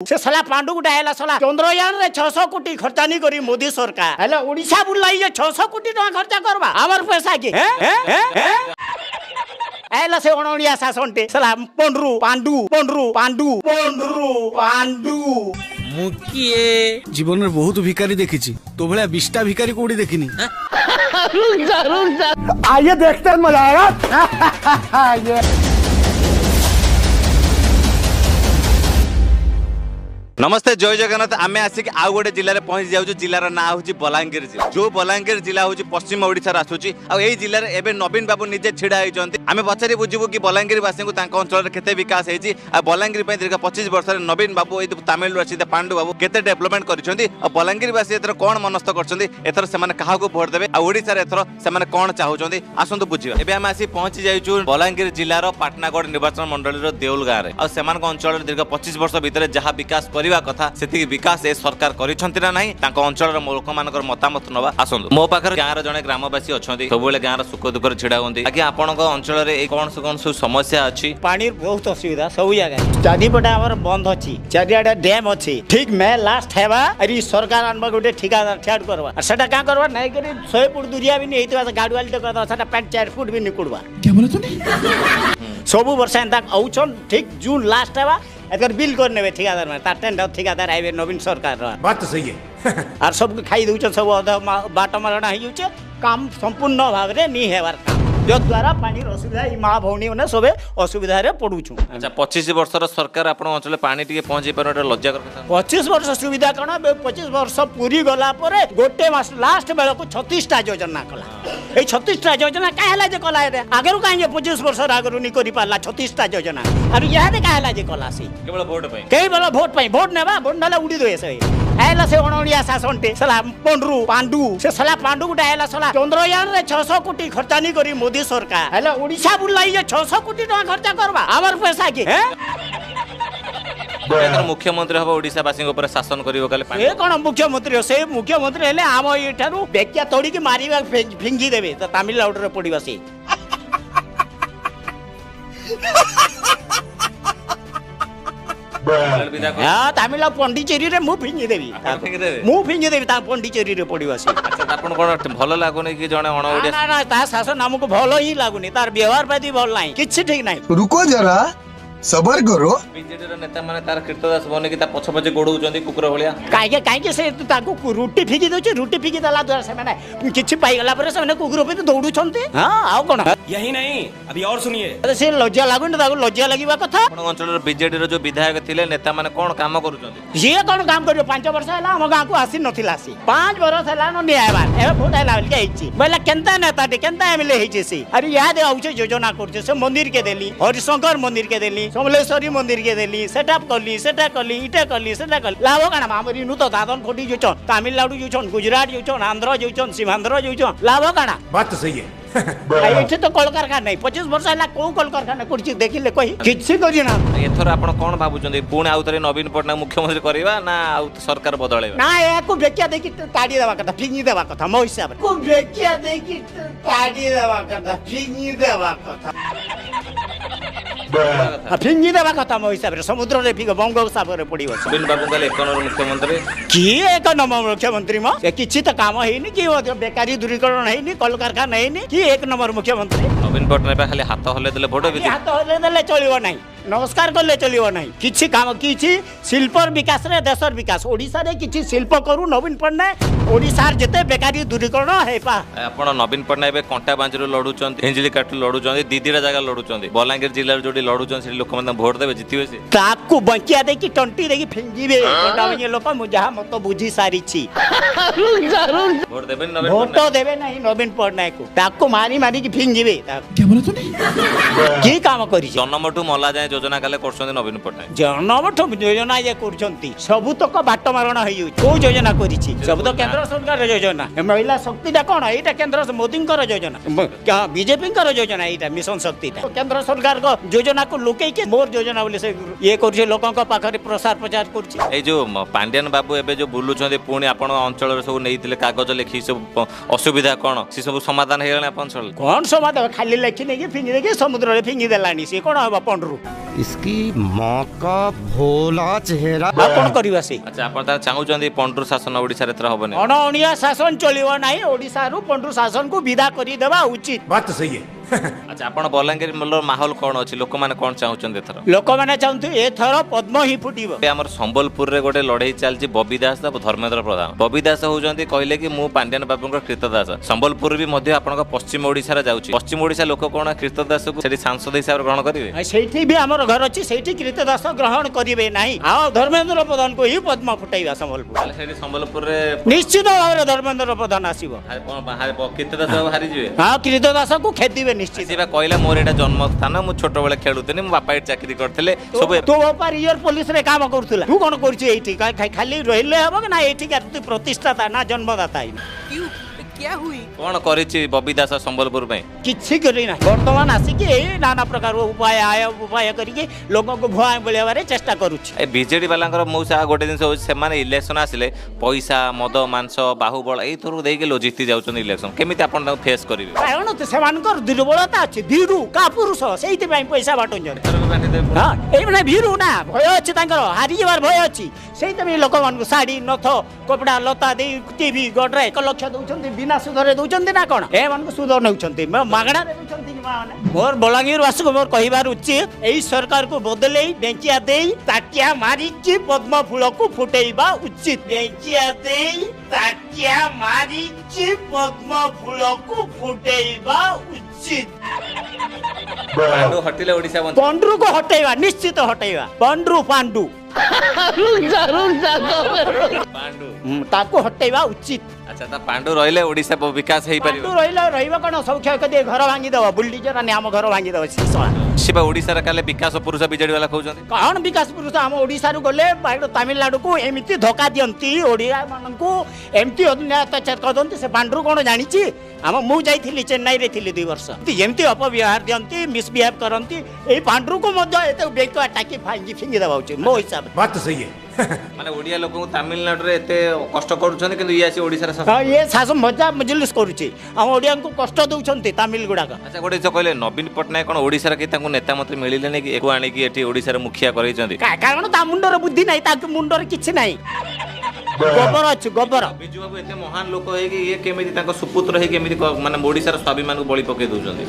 से सला पांडु गुटा हैला सला चंद्रयान रे 600 कोटी खर्चा नहीं करी मोदी सरकार हैला ओडिसा बुलाई जे 600 कोटी टका खर्चा करबा हमर पैसा के हैला से ओणोडिया शासनटे सला पंडरू पांडु मुकिए जीवन में बहुत भिखारी देखी तो भाया 20टा भिखारी कोड़ी देखनी। आइए देखते हैं मजा आएगा। नमस्ते जय जगन्नाथ आम आसिक आउ गोटे जिले में पहुंची जाऊँ जिलार ना हूँ बलांगीर जिला जो बलांगीर जिला हूँ पश्चिम ओडिशा आसूची आई जिले में एवं नवीन बाबू निजे छिड़ा होती आम पचारि बुझू कि बलांगीरवासी को अंचल केते विकास होती बलांगीर दीर्घ 25 वर्ष नवीन बाबू तमिलु आसी पांडु बाबू केते डेवलपमेंट कर बलांगीरवासी एथर कौन मनस्थ कर क्या भोट देवे ओडिशा एथर से कौन चाहते आसतु बुझा एवं आम आसी पहुंची जाइए बलांगीर जिलार पाटनागढ़ निर्वाचन मंडल देउल गाँव में और अंचल दीर्घ 25 वर्ष भितर जहाँ विकास कथा से विकास ए सरकार करिसंति ना नहीं तांको अंचल लोक मानकर मतामत नवा आसंतु मो पाखर गाँव जने ग्रामवासी अच्छे सब गाँव सुख दुख छिड़ा होती आगे आपण अंचल कौन सब समस्या अच्छी पानी बहुत असुविधा सब जगह चारिपटे आम बंद अच्छी चारिआडे डैम अच्छी ठीक मैं लास्ट हेबा अरे सरकार आनबा गोटे ठिकादार ठियाड करवा सेटा का करवा नहीं करी 100 फुट दूरिया भी नहीं हेतु गाडुआली तो करवा सेटा 4 फुट भी निकुड़वा क्या बोला तूने सब वर्ष एंता औछन ठीक जून लास्ट हेबा एकर बिल कर नेबे ठिकादार में ता टेंडर ठिकादार आइबे नवीन सरकार बात तो सही है और सब खाई दउछ सब बाट मारणा हो काम संपूर्ण भाव में नहीं हेबार काम जो द्वारा पानी असुविधा माँ भौणी मैंने सब असुविधा पड़ुछु। अच्छा 25 वर्षर सरकार आपण अंचल पानी टिके पहुंची पर लज्जा कर 25 वर्ष सुविधा कण 25 वर्ष पूरी गला परे गोटे मास लास्ट बेल को 36टा योजना कला ए 36टा योजना काहेला जे कला रे आगरु काहे 25 वर्ष आगरु नि करि पाला 36टा योजना और यहा दे काहेला जे कला से केवल भोट पई भोट नेबा भोट नला उडी दोए से हैला से ओणोडिया शासनटे सला पंडरू पांडु से सला पांडु गुटा हैला सला चंद्रयान रे 600 कोटी खर्चा नहीं करी मोदी सरकार हैला ओडिसा बुलाई जे 600 कोटी टका खर्चा करबा हमर पैसा के मुख्यमंत्री हम ओडिशावासी शासन कर कौन मुख्यमंत्री से मुख्यमंत्री हेले आम एठारू बेकिया तोड़ी की मारिबा फिंगी देबे तो तमिलनाडु रे पड़िबा से हाँ तमिलनाडु पंडिचेरी रे मु फिंगी देबी ता पंडिचेरी रे पड़िबा से आपण कोन भल लागुनी कि जने अण ओडिया ना ता शासन हमको भल ही लागुनी तार व्यवहार पाती भल नाही किछि ठीक नाही रुको जरा सबर करो बीजेडी रो नेता माने तार कीर्तदास बने कि ता पछ पछ गोडउचंदी कुकुर भलिया काहे से ताको रुटी फिकी दोची रुटी फिकी दला द्वारा से माने किछि पाई गला पर से माने कुकुर पे दौडू छंती हां आउ कोन यही नहीं अभी और सुनिए अरे से लज्जा लागुन ताको लज्जा लागिबा कथा आपण अंचल रो बीजेडी रो जो विधायक थिले नेता माने कोन काम करूचंदी ये कोन काम करियो 5 वर्ष हैला हम गां को आसी नथिला सी 5 वर्ष हैला न नियाबा ए भोट हैला के हिची बोले केनता नेता दे केनता एमएलए हिची सी अरे या दे औचे योजना करछे से मंदिर के देली हरिशंकर मंदिर के देली समलेश्वरी मंदिर के देली सेटअप करली सेटा करली इटा करली सेटा करली लाभ काना हमरी नु तो दादन खोटी जोचन तमिलनाडु जोचन गुजरात जोचन आंध्र जोचन सीमांध्र जोचन लाभ काना बात तो सही है एठे तो कल कारखाना नहीं 25 वर्ष हैला को कल कारखाना करछि देखिले कहि किछि करि ना एथर आपण कोन भाबुचंदी पुणे आउतरे नवीन पटनायक मुख्यमंत्री करबा ना आउ सरकार बदलेबा ना एको बेकिया देखि ताडी देबा कथा फिंगी देबा कथा मो हिसाब को बेकिया देखि ताडी देबा कथा फिंगी देबा कथा फिंगी देबा कथा मो हिसाब रे समुद्र रे फिग बंगोपसागर रे पडिबो नवीन बाबू कहले एक नंबर मुख्यमंत्री की एक नंबर मुख्यमंत्री म किछि त काम हेनी कि बेकारी दूरीकरण हेनी कल कारखाना हेनी कि एक नंबर मुख्यमंत्री नवीन पटनायक खाली हाथ हले देले भोट भी हाथ हले देले चलिबो नाही नमस्कार करले चलिबो नाही किछि काम किछि शिल्पर विकास रे देशर विकास ओडिसा रे किछि शिल्प करू नवीन पटनायक ओडिसा जते बेकारी दूरीकरण हे पा आपण नवीन पटनायक कंटा बांजरो लडुचंती हिंजली काटू लडुचंती दीदीरा जगह लडुचंती बलांगीर जिल्ला जोडी लडुचंती से लोक मन भोट देबे जितिबे से ताकू बंकिया दे कि टंटी दे कि फिंगीबे कोटावनी लोक मु जहा मत बुझी सारी छी भोट देबे नवीन भोट देबे नहीं नवीन पटनायक को ताकू मारी मारी कि फिंगीबे क्या बोला तूने की काम करी जन्मठू मला जाय योजना काले करछन नवीन पटनायक जन्मठू योजना जे करछंती सबु तक बाट मारण होई को योजना करिछि सब तो केंद्र सरकार योजना महिला शक्तिटा कोन एटा केंद्र मोदी योजना क्या बीजेपी योजना एटा मिशन शक्तिटा केंद्र सरकार को योजना को लोके के मोर योजना बोले से ये करछे लोकन को पाखरे प्रसार प्रचार करछि ए जो पांड्यान बाबू एबे जो बुलुछंदी पुणी आपण अंचल रे सब नेइतिले कागज लेखि सब असुविधा कोन से सब समाधान हे गले आपण अंचल कोन समाधान खाली लेखि नै कि फिंगी दे कि समुद्र रे फिंगी देलानी से कोन हबा पंडरू इसकी माँ का भोला चेहरा। ଆଉ କ'ଣ କରିବା ସେ ଆଚ୍ଛା ଆପଣ ତାହେଲେ ଚାହୁଁଛନ୍ତି ପଣ୍ଡରୁ ଶାସନ ଓଡ଼ିଶାରେ ଏଥର ହବନି? ଅଣଅଣିଆ ଶାସନ ଚଳିବ ନାହିଁ ଓଡ଼ିଶାରୁ ପଣ୍ଡୁ ଶାସନକୁ ବିଦା କରିଦେବା ଉଚିତ। ଆଚ୍ଛା ଆପଣ ବଲାଙ୍ଗୀର ମାହୋଲ କ'ଣ ଅଛି, ଲୋକମାନେ କ'ଣ ଚାହୁଁଛନ୍ତି ଏଥର? ଲୋକମାନେ ଚାହୁଁଛନ୍ତି ଏଥର ପଦ୍ମ ହିଁ ଫୁଟିବ। ଆମର ସମ୍ବଲପୁରରେ ଗୋଟେ ଲଢେଇ ଚାଲିଛି ବବି ଦାସ ଆଉ ଧର୍ମେନ୍ଦ୍ର ପ୍ରଧାନ। ବବି ଦାସ ହଉଛନ୍ତି କହିଲେ କି ମୁଁ ପାଣ୍ଡିଆନ ବାବୁଙ୍କର କୀର୍ତ୍ତଦାସ। ସମ୍ବଲପୁର ବି ମଧ୍ୟ ଆପଣଙ୍କ ପଶ୍ଚିମ ଓଡ଼ିଶାରେ ଯାଉଛି। ପଶ୍ଚିମ ଓଡ଼ିଶା ଲୋକ କ'ଣ କୀର୍ତ୍ତଦାସକୁ ସେଠି ସାଂସଦ ହିସାବରେ ଗ୍ରହଣ କରିବେ? ସେଇଠି ବି ଆମର ଘର ଅଛି, ସେଇଠି କୀର୍ତ୍ତଦାସ ଗ୍ରହଣ କରିବେ ନାହିଁ। ଆଉ ଧର୍ମେନ୍ଦ୍ର ପ୍ରଧାନକୁ ହିଁ ପଦ୍ମ ଫୁଟାଇବା ସମ୍ବଲପୁର। ତାହେଲେ ସେଠି ସମ୍ବଲପୁରରେ ନିଶ୍ଚିତ ଭାବରେ ଧର୍ମେନ୍ଦ୍ର ପ୍ରଧାନ ଆସିବ। କୀର୍ତ୍ତଦାସ ବାବୁ ହାରିଯିବେ? ହଁ କୀର୍ତ୍ତଦାସକୁ ଖେଦିବେ ନିଶ୍ଚିତ। ସେ ବା କହିଲା ମୋର ଏଇଟା ଜନ୍ମ ସ୍ଥାନ, ମୁଁ ଛୋଟବେଳେ ଖେଳୁଥିଲି, ମୋ ବାପା ଏଠି ଚାକିରି କରିଥିଲେ ସବୁ। ତୋ ବାପା ରିୟର ପୋଲିସରେ କାମ କରୁଥିଲା, ତୁ କ'ଣ କରୁଛୁ ଏଇଠି? ଖାଲି ରହିଲେ ହବ କି ନା? ଏଇଠି ପ୍ରତିଷ୍ଠାତା ନା ଜନ୍ମଦାତା? କ'ଣ କରିଛି ବବି ଦାସ ସମ୍ବଲପୁର ପାଇଁ? କିଛି କରି ନାହିଁ। ବର୍ତ୍ତମାନ ଆସିକି ଏଇ ନାନା ପ୍ରକାର ଉପାୟ କରିକି ଲୋକଙ୍କୁ ଭୁଆଁ ବୁଲେଇବାରେ ଚେଷ୍ଟା କରୁଛି। ଏ ବିଜେଡି ବାଲାଙ୍କର ମୁଁ ଗୋଟେ ଜିନିଷ ହଉଛି, ସେମାନେ ଇଲେକ୍ସନ ଆସିଲେ ପଇସା ମଦ ମାଂସ ବାହୁବଳ ଏଇଥରୁ ଦେଇକି ଜିତି ଯାଉଛନ୍ତି ଇଲେକ୍ସନ। କେମିତି ଆପଣ ତାଙ୍କୁ ଫେସ୍ କରିବେ? କାରଣ ସେମାନଙ୍କର ଦୁର୍ବଳତା ଅଛି, ଭୀରୁ କାପୁରୁଷ, ସେଇଥିପାଇଁ ପଇସା ବାଟୁଛନ୍ତି। ହଁ ଏଇମାନେ ଭୀରୁ ନା, ଭୟ ଅଛି ତାଙ୍କର, ହାରିଯିବାର ଭୟ ଅଛି। ସେଇଥିପାଇଁ ଲୋକମାନଙ୍କୁ ଶାଢ଼ୀ ନଥ କପଡ଼ା ଲତା ଦେଇ ଟିଭି ଗଡ଼ରେ 1 ଲକ୍ଷ ଦଉଛନ୍ତି, ବିନା ସୁଧରେ ଦଉଛନ୍ତି ନା କ'ଣ? ଏମାନଙ୍କୁ ସୁଧ ନେଉଛନ୍ତି, ମାଗଣାରେ ଦଉଛନ୍ତି। ମୋର ବଲାଙ୍ଗୀର ବାସୀକୁ ମୋର କହିବାର ଉଚିତ, ଏଇ ସରକାରକୁ ବଦଲେଇ ଡେଞ୍ଚିଆ ଦେଇ ତାଟିଆ ମାରିକି ପଦ୍ମ ଫୁଲକୁ ଫୁଟେଇବା ଉଚିତ। ଡେଞ୍ଚିଆ ଦେଇ ତାଟିଆ ମାରିକି ପଦ୍ମ ଫୁଲକୁ ଫୁଟେଇବା ଉଚିତ। ପାଣ୍ଡୁ ହଟିଲେ ଓଡ଼ିଶା ବଞ୍ଚିବ। ପଣ୍ଡରୁକୁ ହଟେଇବା, ନିଶ୍ଚିତ ହଟେଇବା। ପାଣ୍ଡୁ ତାକୁ ହଟେଇବା ଉଚିତ। ଆଚ୍ଛା ତା ପାଣ୍ଡୁ ରହିଲେ ଓଡ଼ିଶା ବିକାଶ ହେଇପାରିବ? ପାଣ୍ଡୁ ରହିବ କ'ଣ? ସବୁ କ୍ଷୟକ୍ଷତି ଘର ଭାଙ୍ଗିଦେବ, ବୁଲଡିଜର ଆଣି ଆମ ଘର ଭାଙ୍ଗିଦେବ। ସେ ବା ଓଡ଼ିଶାରେ କାଲେ ବିକାଶ ପୁରୁଷ ବିଜେଡି ବାଲା କହୁଛନ୍ତି। କ'ଣ ବିକାଶ ପୁରୁଷ? ଆମ ଓଡ଼ିଶାରୁ ଗଲେ ତାମିଲନାଡୁକୁ ଏମିତି ଧୋକା ଦିଅନ୍ତି, ଓଡ଼ିଆ ମାନଙ୍କୁ ଏମିତି ଅତ୍ୟାଚାର କରନ୍ତି। ସେ ପାଣ୍ଡୁ କ'ଣ ଜାଣିଛି? ମୁଁ ଯାଇଥିଲି, ଚେନ୍ନାଇରେ ଥିଲି 2 ବର୍ଷ। ଯେମିତି ଅପବ୍ୟବହାର ଦିଅନ୍ତି, ମିସବିହେଭ୍ କରନ୍ତି, ଏଇ ପାଣ୍ଡୁକୁ ମଧ୍ୟ ଏତେ ବେକ ଟାକି ଫିଙ୍ଗି ଦେବା ଉଚିତ ମୋ ହିସାବରେ। ମାନେ ଓଡ଼ିଆ ଲୋକଙ୍କୁ ତାମିଲନାଡୁରେ ଏତେ କଷ୍ଟ କରୁଛନ୍ତି, କିନ୍ତୁ ଇଏ ଆସି ଓଡ଼ିଶାରେ ଇଏ ଶାସନ ମଜା ମଜଲିସ କରୁଛି। ଆମ ଓଡ଼ିଆଙ୍କୁ କଷ୍ଟ ଦଉଛନ୍ତି ତାମିଲ ଗୁଡ଼ାକ। ଆଚ୍ଛା ଗୋଟେ କହିଲେ ନବୀନ ପଟ୍ଟନାୟକ କ'ଣ ଓଡ଼ିଶାରେ କି ତାଙ୍କୁ ନେତା ମନ୍ତ୍ରୀ ମିଳିଲେନି କି? ଏକୁ ଆଣିକି ଏଠି ଓଡ଼ିଶାରେ ମୁଖିଆ କରେଇଛନ୍ତି। କାରଣ ତା ମୁଣ୍ଡର ବୁଦ୍ଧି ନାହିଁ, ତା ମୁଣ୍ଡରେ କିଛି ନାହିଁ, ଗୋବର ଅଛି, ଗୋବର। ବିଜୁ ବାବୁ ଏତେ ମହାନ ଲୋକ ହେଇକି ଇଏ କେମିତି ତାଙ୍କ ସୁପୁତ୍ର ହେଇକି କେମିତି ମାନେ ଓଡ଼ିଶାର ସ୍ୱାଭିମାନକୁ ବଳି ପକେଇ ଦଉଛନ୍ତି?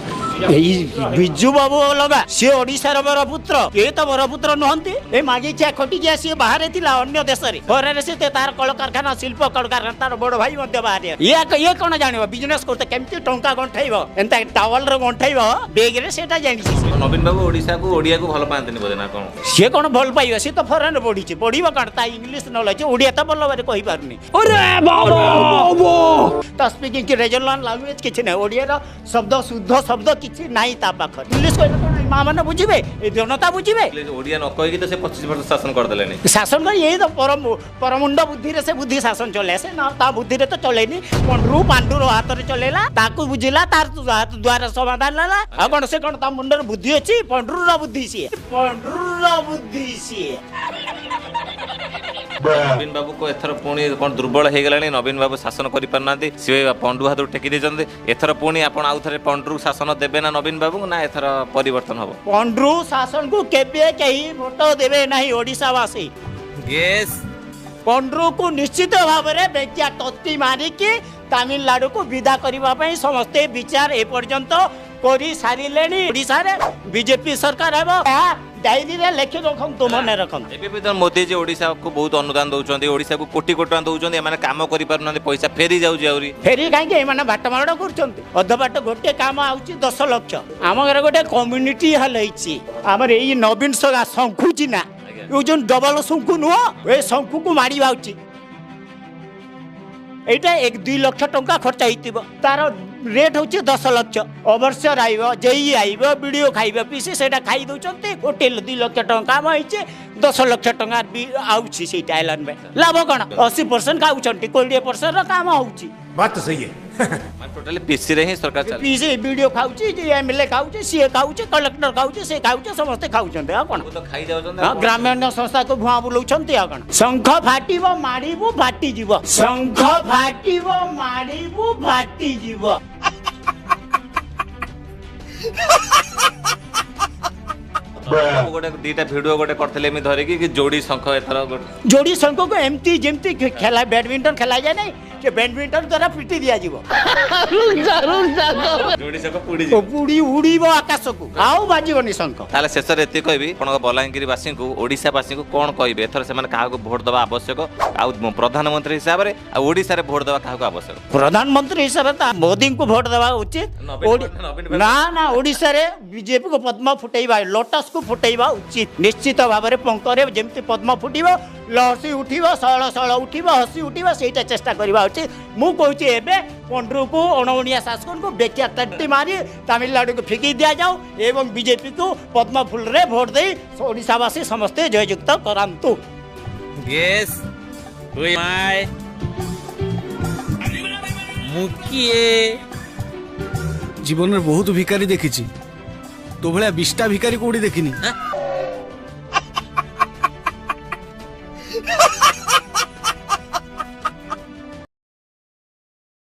ଏଇ ବିଜୁ ବାବୁ ଅଲଗା, ସିଏ ଓଡ଼ିଶାର ବରପୁତ୍ର, କିଏ ତ ବରପୁତ୍ର ନୁହନ୍ତି। ଏ ମାଗିଖିଆ ଖଟିକିଆ ସିଏ ବାହାରେ ଥିଲା, ଅନ୍ୟ ଦେଶରେ। ଘରରେ ସେ ତାର କଳକାରଖାନା, ଶିଳ୍ପ କଳକାରଖାନା, ତାର ବଡ ଭାଇ ମଧ୍ୟ ବାହାରେ। ଇଏ କ'ଣ ଜାଣିବ? ବିଜନେସ କରୁತ್ತೆ, କେମିତି ଟଙ୍କା ଗଣ୍ଠେଇବ, ଏନ୍ତା ଟାୱଲରେ ଗଣ୍ଠେଇବ ବେଗରେ, ସେଟା ଜାଣିଛି। ନବୀନ ବାବୁ ଓଡ଼ିଶାକୁ ଓଡ଼ିଆକୁ ଭଲ ପାଆନ୍ତିନି ବୋଧେ ନା କ'ଣ? ସିଏ କ'ଣ ଭଲ ପାଇବ? ସିଏ ତ ଫରେନରେ ପଢିଛି, ପଢିବ କ'ଣ? ତା ଇଂଲିଶ ନଲେଜ, ଓଡ଼ିଆ ତ ଭଲ ଭାବରେ କହିପାରୁନି। ତା ସ୍ପିକିଂ କି ରେଜନାଲ ଲାଙ୍ଗୁଏଜ କିଛି ନାହିଁ, ଓଡ଼ିଆର ଶବ୍ଦ ଶୁଦ୍ଧ ଶବ୍ଦ କିଛି ନାହିଁ ତା ପାଖରେ। ଇଂଲିଶ କହିଲେ କ'ଣ ମା ମାନେ ବୁଝିବେ? ଏ ଜନତା ବୁଝିବେ? ଓଡ଼ିଆ ନ କହିକି ତ ସେ 25 ବର୍ଷ ଶାସନ କରିଦେଲେନି। ଶାସନ କରି ଏଇ ତ ପରମୁଣ୍ଡ ବୁଦ୍ଧିରେ ସେ ବୁଦ୍ଧି ଶାସନ ଚଲେ। ସେ ନା ତା ବୁଦ୍ଧିରେ ତ ଚଲେଇନି, ପାଣ୍ଡୁର ହାତରେ ଚଲେଇଲା, ତାକୁ ବୁଝିଲା, ତାର ଦ୍ୱାରା ସମାଧାନ ହେଲା। ଆଉ କ'ଣ ସେ କ'ଣ ତା ମୁଣ୍ଡରେ ବୁଦ୍ଧି ଅଛି? ପାଣ୍ଡୁର ବୁଦ୍ଧି ସିଏ, ପାଣ୍ଡୁର ବୁଦ୍ଧି ସିଏ। ନବୀନ ବାବୁକୁ ଏଥର ପୁଣି କ'ଣ ଦୁର୍ବଳ ହେଇଗଲାଣି? ନବୀନ ବାବୁ ଶାସନ କରିପାରୁନାହାନ୍ତି, ସେ ପଣ୍ଡୁ ହାତରୁ ଟେକି ଦେଇଛନ୍ତି। ଏଥର ପୁଣି ଆପଣ ଆଉ ଥରେ ପଣ୍ଡୁ ଶାସନ ଦେବେ ନା ନବୀନ ବାବୁଙ୍କୁ, ନା ଏଥର ପରିବର୍ତ୍ତନ ହବ? ପଣ୍ଡୁ ଶାସନକୁ କେବେ କେହି ଭୋଟ ଦେବେ ନାହିଁ ଓଡ଼ିଶାବାସୀ। ପଣ୍ଡୁକୁ ନିଶ୍ଚିତ ଭାବରେ ବେଚିଆ ତତି ମାରିକି ତାମିଲନାଡୁକୁ ବିଦା କରିବା ପାଇଁ ସମସ୍ତେ ବିଚାର ଏପର୍ଯ୍ୟନ୍ତ କରି ସାରିଲେଣି। ଓଡ଼ିଶାରେ ବିଜେପି ସରକାର ହେବ, ଏହା ଡାଇରୀରେ ଲେଖି ରଖନ୍ତୁ, ମନେ ରଖନ୍ତୁ। ଏବେ ବି ତ ମୋଦିଜୀ ଓଡ଼ିଶାକୁ ବହୁତ ଅନୁଦାନ ଦଉଛନ୍ତି, ଓଡ଼ିଶାକୁ କୋଟି କୋଟି ଟଙ୍କା ଦଉଛନ୍ତି, ଏମାନେ କାମ କରିପାରୁନାହାନ୍ତି, ପଇସା ଫେରି ଯାଉଛି। ଆହୁରି ଫେରି କାହିଁକି? ଏମାନେ ବାଟମାରଣା କରୁଛନ୍ତି। ଅଧବାଟ ଗୋଟେ କାମ ଆଉଛି 10 ଲକ୍ଷ। ଆମ ଘରେ ଗୋଟେ କମ୍ୟୁନିଟି ହଲ୍ ହେଇଛି, ଆମର ଏଇ ନବୀନ ଶଙ୍ଖୁଛି ନା, ଏ ଯୋଉ ଡବଲ ଶଙ୍ଖୁ ନୁହଁ, ଏ ଶଙ୍ଖୁକୁ ମାରିବା ଉଚିତ। এইটা 1-2 লক্ষ টঙ্কা খরচ হইতিব, তার রেট হচ্ছে 10 লক্ষ। অবসর আইব, যেই আইব, ভিডিও খাইবে পিসি, সেটা খাই দৌঁচନ୍ତି। 1-2 লক্ষ টঙ্কা কাম হয়েছে, 10 লক্ষ টঙ্কার আউছি সেইটা এলান বে। লাভ কোণ? 80% খাউଛନ୍ତି, 20% কাম হଉଛି। बात तो सही है। टोटली पीसी रे ही सरकार चल पीसी वीडियो खाଉଛି, जे एमएलए खाଉଛି, सीए खाଉଛି, कलेक्टर खाଉଛି, से खाଉଛି, समस्त खाଉଛନ୍ତି। आ कोण? तो खाई जाउଛନ୍ତି। हां, ग्रामीण संस्था को भुआ बुलौଛନ୍ତି। आ कोण? शंख फाटिबो, मारिबो, फाटी जीव। शंख फाटिबो, मारिबो, फाटी जीव। गोटे दीटा भिडियो गोटे करथिले एमि धरिकी कि जोड़ी शंख एथर गोटे जोड़ी संघ को एमती जेमती खेला बैडमिंटन खेला जाए नहीं कि बैडमिंटन द्वारा पिटी दिया जीवो जोड़ी शंख पुड़ी तो पूरी उड़ीबो आकाश को आउ बाजीबनी शंख ताले शेष रे एति कहबी कोन बलांगीर वासी को ओडिसा वासी को कोन कहबे एथर से माने काहा को वोट दबा आवश्यक आ प्रधानमंत्री हिसाब रे आ ओडिसा रे वोट दबा काहा को आवश्यक प्रधानमंत्री हिसाब से मोदी को वोट देवा उचित नवीन ना ना ओडिशा रे बीजेपी को पद्म फुटेइबा लोटस को फुटेइबा उचित निश्चित भाव में पंकरे जेमती पद्म फुटिबो लहसी उठिबो सळ सळ उठिबो हसी उठिबो सेटा चेष्टा करबा उचित मु कहूची एबे पंड्रू को अणउणिया शासन को बेकिया तट्टी मारी तमिलनाडु को फिकी दिया जाओ एवं बीजेपी को पद्म फूल रे वोट दे ओडिशावासी समस्ते जययुक्त करांतु Yes, who am I? मुकिए জীবনের বহুত ভিকারি দেখিছি তো ভଳିয়া বিশটা ভিকারি কোউଠି ଦେଖିନି हाँ?